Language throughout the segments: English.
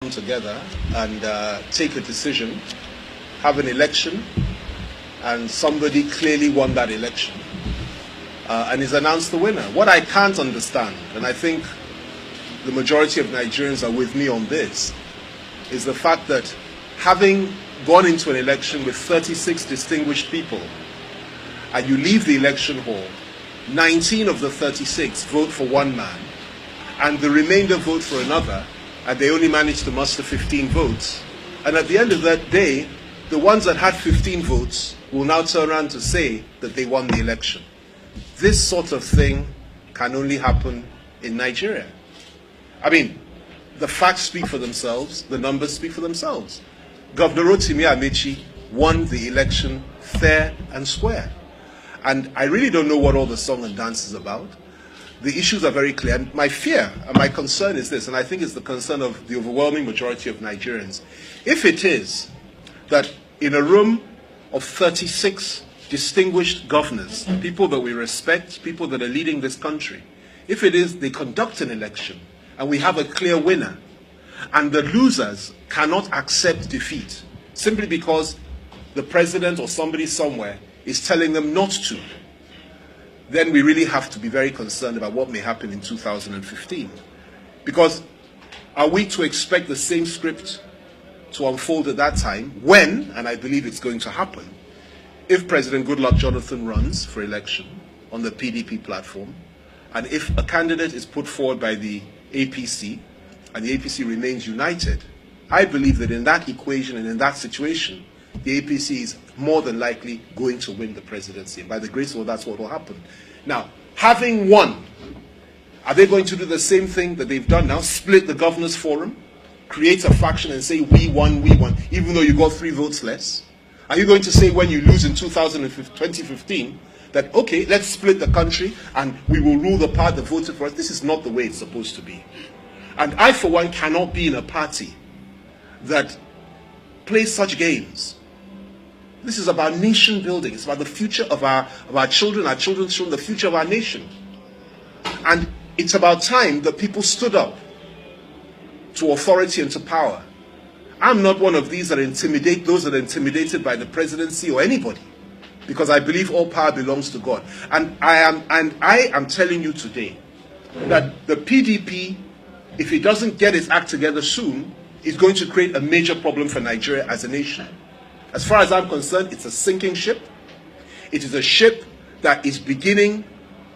together and take a decision, have an election, and somebody clearly won that election and is announced the winner. What I can't understand, and I think the majority of Nigerians are with me on this, is the fact that having gone into an election with 36 distinguished people, and you leave the election hall, 19 of the 36 vote for one man, and the remainder vote for another, and they only managed to muster 15 votes. And at the end of that day, the ones that had 15 votes will now turn around to say that they won the election. This sort of thing can only happen in Nigeria. I mean, the facts speak for themselves, the numbers speak for themselves. Governor Rotimi Amechi won the election fair and square. And I really don't know what all the song and dance is about. The issues are very clear. And my fear and my concern is this, and I think it's the concern of the overwhelming majority of Nigerians. If it is that in a room of 36 distinguished governors, people that we respect, people that are leading this country, if it is they conduct an election and we have a clear winner, and the losers cannot accept defeat simply because the president or somebody somewhere is telling them not to, then we really have to be very concerned about what may happen in 2015. Because are we to expect the same script to unfold at that time when, and I believe it's going to happen, if President Goodluck Jonathan runs for election on the PDP platform, and if a candidate is put forward by the APC, and the APC remains united, I believe that in that equation and in that situation, the APC is more than likely going to win the presidency. And by the grace of God, that's what will happen. Now, having won, are they going to do the same thing that they've done now? Split the governors' forum, create a faction and say, we won, even though you got 3 votes less? Are you going to say when you lose in 2015 that, okay, let's split the country and we will rule the part that voted for us? This is not the way it's supposed to be. And I, for one, cannot be in a party that plays such games. This is about nation building. It's about the future of our children, our children's children, the future of our nation. And it's about time that people stood up to authority and to power. I'm not one of these that intimidate those that are intimidated by the presidency or anybody, because I believe all power belongs to God. And I am telling you today that the PDP, if it doesn't get its act together soon, is going to create a major problem for Nigeria as a nation. As far as I'm concerned, it's a sinking ship. It is a ship that is beginning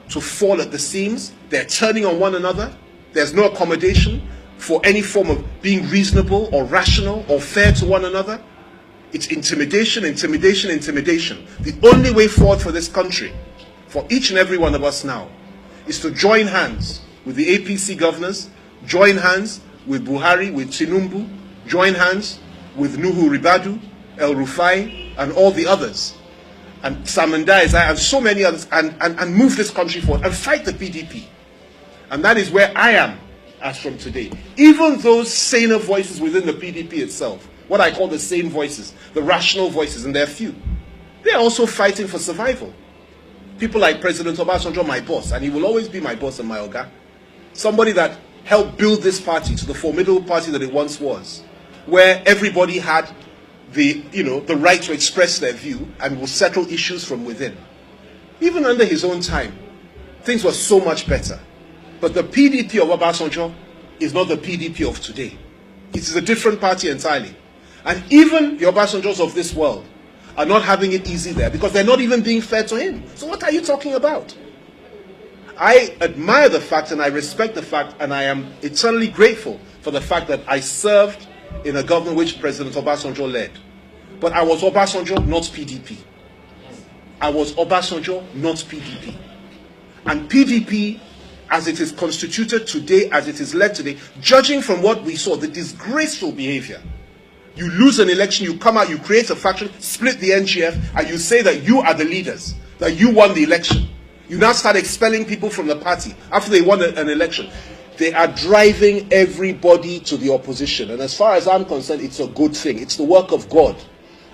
to fall at the seams. They're turning on one another. There's no accommodation for any form of being reasonable or rational or fair to one another. It's intimidation, intimidation, intimidation. The only way forward for this country, for each and every one of us now, is to join hands with the APC governors, join hands with Buhari, with Tinubu, join hands with Nuhu Ribadu, El Rufai, and all the others, and Samandai and so many others, and move this country forward and fight the PDP. And that is where I am as from today. Even those saner voices within the PDP itself, what I call the sane voices, the rational voices, and they're few, they're also fighting for survival. People like President Obasanjo, my boss, and he will always be my boss and my oga, somebody that helped build this party to the formidable party that it once was, where everybody had the right to express their view and will settle issues from within. Even under his own time, things were so much better. But the PDP of Obasanjo is not the PDP of today. It is a different party entirely. And even the Obasanjos of this world are not having it easy there because they're not even being fair to him. So what are you talking about? I admire the fact and I respect the fact, and I am eternally grateful for the fact that I served in a government which President Obasanjo led. But I was Obasanjo, not PDP. I was Obasanjo, not PDP. And PDP, as it is constituted today, as it is led today, judging from what we saw, the disgraceful behavior. You lose an election, you come out, you create a faction, split the NGF, and you say that you are the leaders, that you won the election. You now start expelling people from the party after they won an election. They are driving everybody to the opposition. And as far as I'm concerned, it's a good thing. It's the work of God.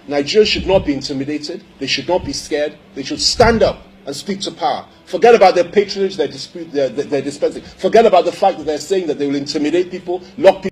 Nigerians should not be intimidated. They should not be scared. They should stand up and speak to power. Forget about their patronage they're dispensing. Forget about the fact that they're saying that they will intimidate people, lock people.